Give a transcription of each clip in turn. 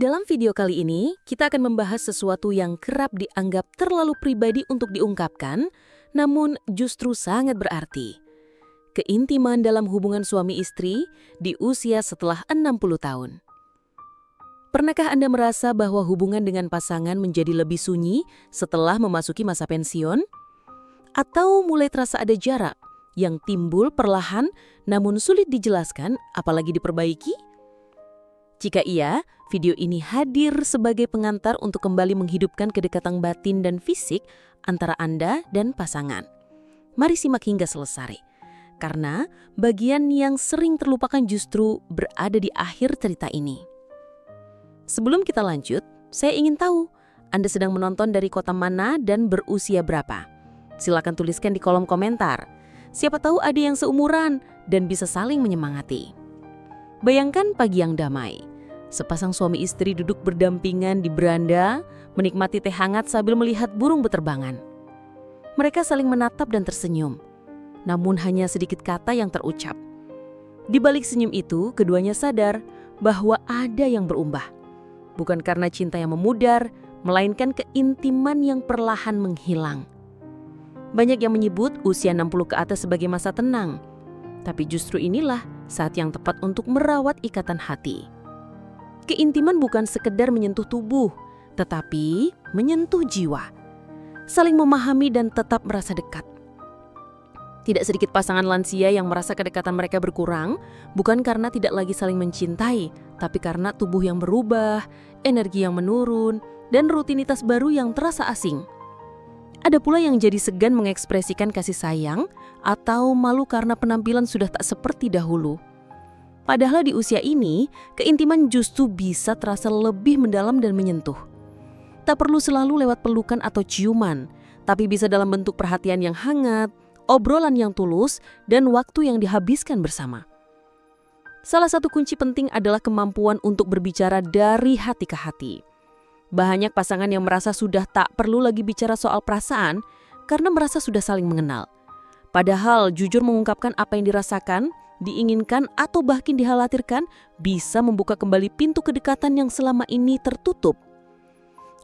Dalam video kali ini, kita akan membahas sesuatu yang kerap dianggap terlalu pribadi untuk diungkapkan, namun justru sangat berarti. Keintiman dalam hubungan suami istri di usia setelah 60 tahun. Pernahkah Anda merasa bahwa hubungan dengan pasangan menjadi lebih sunyi setelah memasuki masa pensiun? Atau mulai terasa ada jarak yang timbul perlahan namun sulit dijelaskan apalagi diperbaiki? Jika iya, video ini hadir sebagai pengantar untuk kembali menghidupkan kedekatan batin dan fisik antara Anda dan pasangan. Mari simak hingga selesai, karena bagian yang sering terlupakan justru berada di akhir cerita ini. Sebelum kita lanjut, saya ingin tahu Anda sedang menonton dari kota mana dan berusia berapa. Silakan tuliskan di kolom komentar. Siapa tahu ada yang seumuran dan bisa saling menyemangati. Bayangkan pagi yang damai. Sepasang suami istri duduk berdampingan di beranda, menikmati teh hangat sambil melihat burung beterbangan. Mereka saling menatap dan tersenyum, namun hanya sedikit kata yang terucap. Di balik senyum itu, keduanya sadar bahwa ada yang berubah. Bukan karena cinta yang memudar, melainkan keintiman yang perlahan menghilang. Banyak yang menyebut usia 60 ke atas sebagai masa tenang, tapi justru inilah saat yang tepat untuk merawat ikatan hati. Keintiman bukan sekedar menyentuh tubuh, tetapi menyentuh jiwa. Saling memahami dan tetap merasa dekat. Tidak sedikit pasangan lansia yang merasa kedekatan mereka berkurang, bukan karena tidak lagi saling mencintai, tapi karena tubuh yang berubah, energi yang menurun, dan rutinitas baru yang terasa asing. Ada pula yang jadi segan mengekspresikan kasih sayang atau malu karena penampilan sudah tak seperti dahulu. Padahal di usia ini, keintiman justru bisa terasa lebih mendalam dan menyentuh. Tak perlu selalu lewat pelukan atau ciuman, tapi bisa dalam bentuk perhatian yang hangat, obrolan yang tulus, dan waktu yang dihabiskan bersama. Salah satu kunci penting adalah kemampuan untuk berbicara dari hati ke hati. Banyak pasangan yang merasa sudah tak perlu lagi bicara soal perasaan karena merasa sudah saling mengenal. Padahal jujur mengungkapkan apa yang dirasakan, diinginkan atau bahkan dikhawatirkan bisa membuka kembali pintu kedekatan yang selama ini tertutup.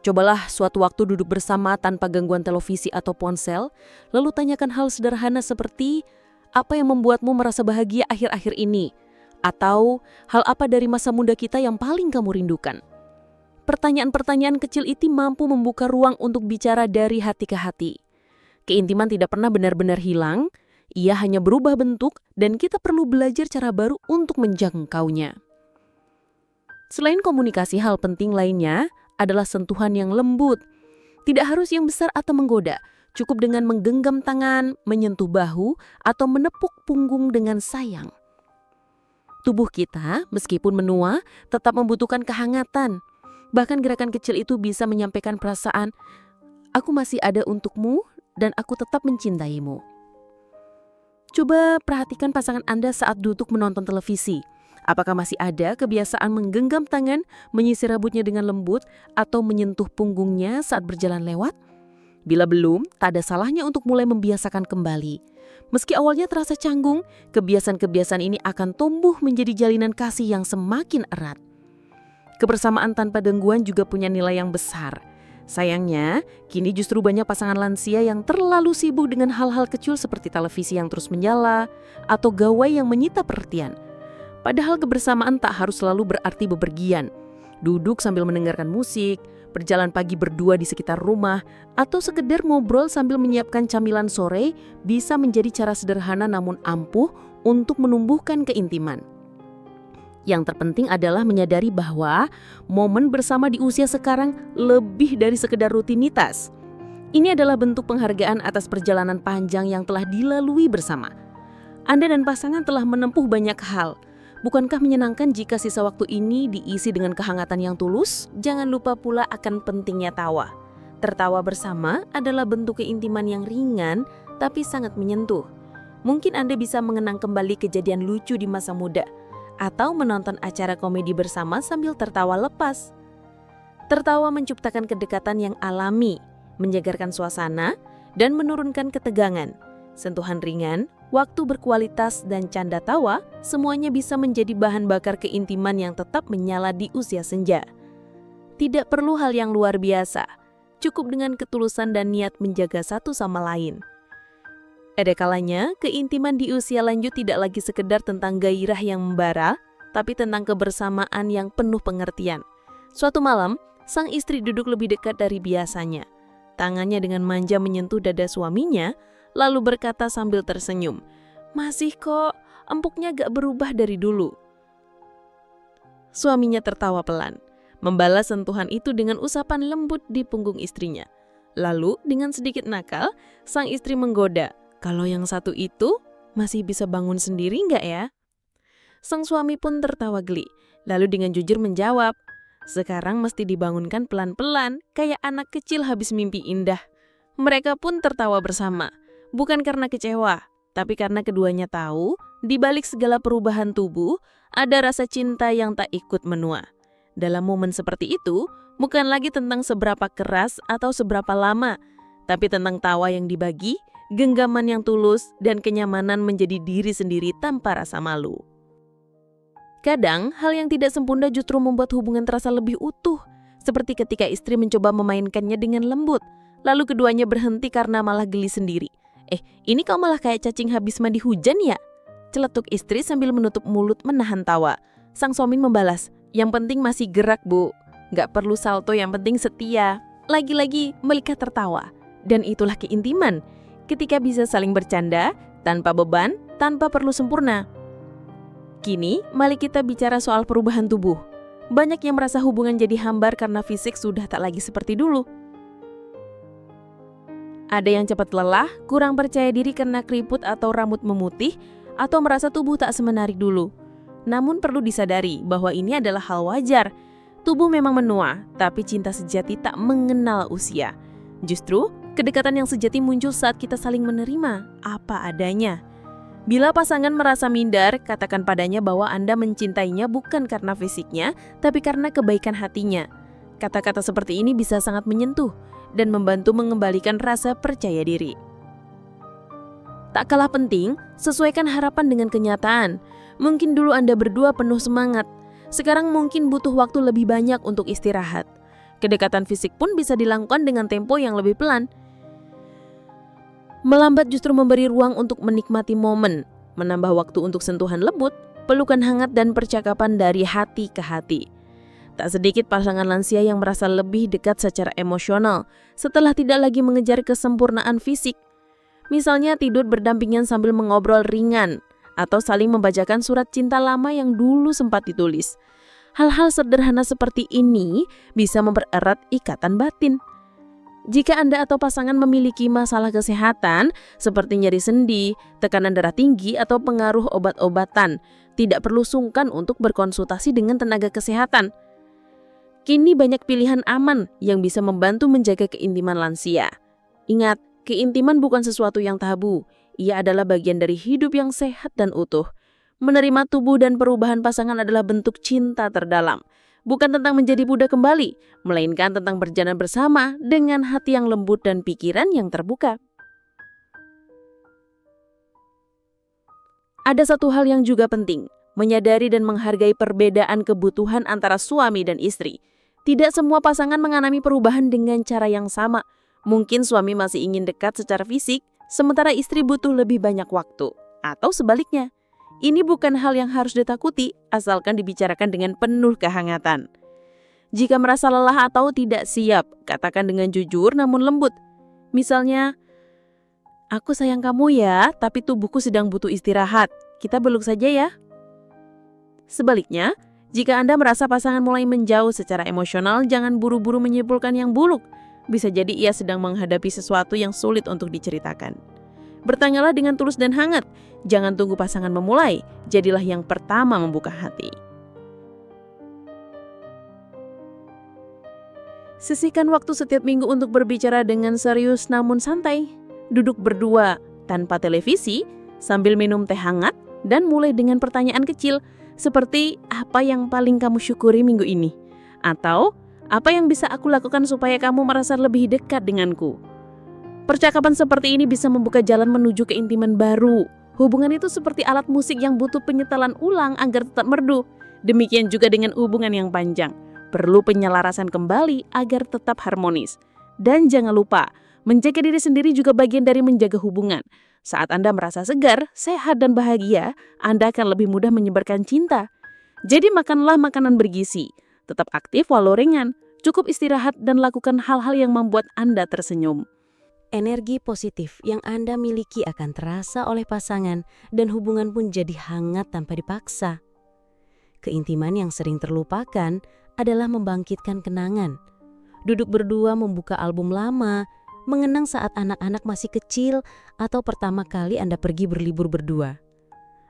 Cobalah suatu waktu duduk bersama tanpa gangguan televisi atau ponsel, lalu tanyakan hal sederhana seperti apa yang membuatmu merasa bahagia akhir-akhir ini, atau hal apa dari masa muda kita yang paling kamu rindukan. Pertanyaan-pertanyaan kecil itu mampu membuka ruang untuk bicara dari hati ke hati. Keintiman tidak pernah benar-benar hilang, ia hanya berubah bentuk dan kita perlu belajar cara baru untuk menjangkaunya. Selain komunikasi, hal penting lainnya adalah sentuhan yang lembut. Tidak harus yang besar atau menggoda, cukup dengan menggenggam tangan, menyentuh bahu, atau menepuk punggung dengan sayang. Tubuh kita, meskipun menua, tetap membutuhkan kehangatan. Bahkan gerakan kecil itu bisa menyampaikan perasaan, "Aku masih ada untukmu dan aku tetap mencintaimu." Coba perhatikan pasangan Anda saat duduk menonton televisi. Apakah masih ada kebiasaan menggenggam tangan, menyisir rambutnya dengan lembut, atau menyentuh punggungnya saat berjalan lewat? Bila belum, tak ada salahnya untuk mulai membiasakan kembali. Meski awalnya terasa canggung, kebiasaan-kebiasaan ini akan tumbuh menjadi jalinan kasih yang semakin erat. Kebersamaan tanpa gangguan juga punya nilai yang besar. Sayangnya, kini justru banyak pasangan lansia yang terlalu sibuk dengan hal-hal kecil seperti televisi yang terus menyala atau gawai yang menyita perhatian. Padahal kebersamaan tak harus selalu berarti bepergian. Duduk sambil mendengarkan musik, berjalan pagi berdua di sekitar rumah, atau sekedar ngobrol sambil menyiapkan camilan sore bisa menjadi cara sederhana namun ampuh untuk menumbuhkan keintiman. Yang terpenting adalah menyadari bahwa momen bersama di usia sekarang lebih dari sekedar rutinitas. Ini adalah bentuk penghargaan atas perjalanan panjang yang telah dilalui bersama. Anda dan pasangan telah menempuh banyak hal. Bukankah menyenangkan jika sisa waktu ini diisi dengan kehangatan yang tulus? Jangan lupa pula akan pentingnya tawa. Tertawa bersama adalah bentuk keintiman yang ringan tapi sangat menyentuh. Mungkin Anda bisa mengenang kembali kejadian lucu di masa muda, atau menonton acara komedi bersama sambil tertawa lepas. Tertawa menciptakan kedekatan yang alami, menyegarkan suasana, dan menurunkan ketegangan. Sentuhan ringan, waktu berkualitas, dan canda tawa, semuanya bisa menjadi bahan bakar keintiman yang tetap menyala di usia senja. Tidak perlu hal yang luar biasa, cukup dengan ketulusan dan niat menjaga satu sama lain. Ada kalanya, keintiman di usia lanjut tidak lagi sekedar tentang gairah yang membara, tapi tentang kebersamaan yang penuh pengertian. Suatu malam, sang istri duduk lebih dekat dari biasanya. Tangannya dengan manja menyentuh dada suaminya, lalu berkata sambil tersenyum, "Masih kok, empuknya gak berubah dari dulu." Suaminya tertawa pelan, membalas sentuhan itu dengan usapan lembut di punggung istrinya. Lalu, dengan sedikit nakal, sang istri menggoda, "Kalau yang satu itu masih bisa bangun sendiri nggak ya?" Sang suami pun tertawa geli, lalu dengan jujur menjawab, "Sekarang mesti dibangunkan pelan-pelan, kayak anak kecil habis mimpi indah." Mereka pun tertawa bersama, bukan karena kecewa, tapi karena keduanya tahu, di balik segala perubahan tubuh, ada rasa cinta yang tak ikut menua. Dalam momen seperti itu, bukan lagi tentang seberapa keras atau seberapa lama, tapi tentang tawa yang dibagi, genggaman yang tulus, dan kenyamanan menjadi diri sendiri tanpa rasa malu. Kadang, hal yang tidak sempurna justru membuat hubungan terasa lebih utuh, seperti ketika istri mencoba memainkannya dengan lembut, lalu keduanya berhenti karena malah geli sendiri. Ini kau malah kayak cacing habis mandi hujan ya?" Celetuk istri sambil menutup mulut menahan tawa. Sang suami membalas, "Yang penting masih gerak, Bu. Gak perlu salto, yang penting setia." Lagi-lagi mereka tertawa. Dan itulah keintiman, ketika bisa saling bercanda, tanpa beban, tanpa perlu sempurna. Kini, mari kita bicara soal perubahan tubuh. Banyak yang merasa hubungan jadi hambar karena fisik sudah tak lagi seperti dulu. Ada yang cepat lelah, kurang percaya diri karena keriput atau rambut memutih, atau merasa tubuh tak semenarik dulu. Namun perlu disadari bahwa ini adalah hal wajar. Tubuh memang menua, tapi cinta sejati tak mengenal usia. Justru, kedekatan yang sejati muncul saat kita saling menerima apa adanya. Bila pasangan merasa minder, katakan padanya bahwa Anda mencintainya bukan karena fisiknya, tapi karena kebaikan hatinya. Kata-kata seperti ini bisa sangat menyentuh dan membantu mengembalikan rasa percaya diri. Tak kalah penting, sesuaikan harapan dengan kenyataan. Mungkin dulu Anda berdua penuh semangat, sekarang mungkin butuh waktu lebih banyak untuk istirahat. Kedekatan fisik pun bisa dilakukan dengan tempo yang lebih pelan. Melambat justru memberi ruang untuk menikmati momen, menambah waktu untuk sentuhan lembut, pelukan hangat dan percakapan dari hati ke hati. Tak sedikit pasangan lansia yang merasa lebih dekat secara emosional setelah tidak lagi mengejar kesempurnaan fisik. Misalnya tidur berdampingan sambil mengobrol ringan, atau saling membacakan surat cinta lama yang dulu sempat ditulis. Hal-hal sederhana seperti ini bisa mempererat ikatan batin. Jika Anda atau pasangan memiliki masalah kesehatan seperti nyeri sendi, tekanan darah tinggi, atau pengaruh obat-obatan, tidak perlu sungkan untuk berkonsultasi dengan tenaga kesehatan. Kini banyak pilihan aman yang bisa membantu menjaga keintiman lansia. Ingat, keintiman bukan sesuatu yang tabu. Ia adalah bagian dari hidup yang sehat dan utuh. Menerima tubuh dan perubahan pasangan adalah bentuk cinta terdalam. Bukan tentang menjadi budak kembali, melainkan tentang berjalan bersama dengan hati yang lembut dan pikiran yang terbuka. Ada satu hal yang juga penting, menyadari dan menghargai perbedaan kebutuhan antara suami dan istri. Tidak semua pasangan mengalami perubahan dengan cara yang sama. Mungkin suami masih ingin dekat secara fisik, sementara istri butuh lebih banyak waktu. Atau sebaliknya. Ini bukan hal yang harus ditakuti, asalkan dibicarakan dengan penuh kehangatan. Jika merasa lelah atau tidak siap, katakan dengan jujur namun lembut. Misalnya, "Aku sayang kamu ya, tapi tubuhku sedang butuh istirahat. Kita peluk saja ya." Sebaliknya, jika Anda merasa pasangan mulai menjauh secara emosional, jangan buru-buru menyimpulkan yang buruk. Bisa jadi ia sedang menghadapi sesuatu yang sulit untuk diceritakan. Bertanyalah dengan tulus dan hangat. Jangan tunggu pasangan memulai. Jadilah yang pertama membuka hati. Sisihkan waktu setiap minggu untuk berbicara dengan serius namun santai. Duduk berdua tanpa televisi, sambil minum teh hangat, dan mulai dengan pertanyaan kecil seperti, "Apa yang paling kamu syukuri minggu ini?" Atau, "Apa yang bisa aku lakukan supaya kamu merasa lebih dekat denganku?" Percakapan seperti ini bisa membuka jalan menuju keintiman baru. Hubungan itu seperti alat musik yang butuh penyetelan ulang agar tetap merdu. Demikian juga dengan hubungan yang panjang. Perlu penyelarasan kembali agar tetap harmonis. Dan jangan lupa, menjaga diri sendiri juga bagian dari menjaga hubungan. Saat Anda merasa segar, sehat, dan bahagia, Anda akan lebih mudah menyebarkan cinta. Jadi makanlah makanan bergizi, tetap aktif walau ringan, cukup istirahat dan lakukan hal-hal yang membuat Anda tersenyum. Energi positif yang Anda miliki akan terasa oleh pasangan dan hubungan pun jadi hangat tanpa dipaksa. Keintiman yang sering terlupakan adalah membangkitkan kenangan. Duduk berdua membuka album lama, mengenang saat anak-anak masih kecil atau pertama kali Anda pergi berlibur berdua.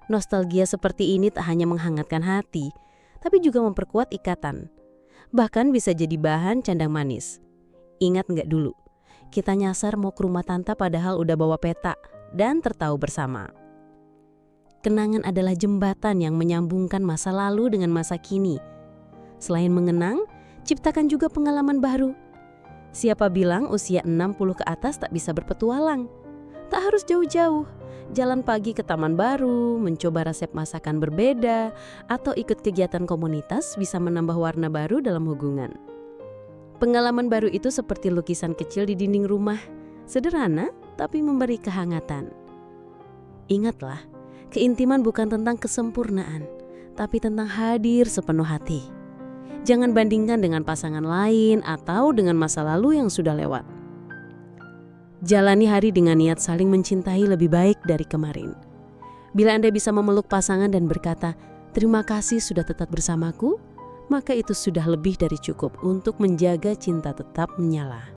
Nostalgia seperti ini tak hanya menghangatkan hati, tapi juga memperkuat ikatan. Bahkan bisa jadi bahan candang manis. Ingat nggak dulu? Kita nyasar mau ke rumah tante padahal udah bawa peta dan tertawa bersama. Kenangan adalah jembatan yang menyambungkan masa lalu dengan masa kini. Selain mengenang, ciptakan juga pengalaman baru. Siapa bilang usia 60 ke atas tak bisa berpetualang? Tak harus jauh-jauh. Jalan pagi ke taman baru, mencoba resep masakan berbeda, atau ikut kegiatan komunitas bisa menambah warna baru dalam hubungan. Pengalaman baru itu seperti lukisan kecil di dinding rumah, sederhana tapi memberi kehangatan. Ingatlah, keintiman bukan tentang kesempurnaan, tapi tentang hadir sepenuh hati. Jangan bandingkan dengan pasangan lain atau dengan masa lalu yang sudah lewat. Jalani hari dengan niat saling mencintai lebih baik dari kemarin. Bila Anda bisa memeluk pasangan dan berkata, "Terima kasih sudah tetap bersamaku," maka itu sudah lebih dari cukup untuk menjaga cinta tetap menyala.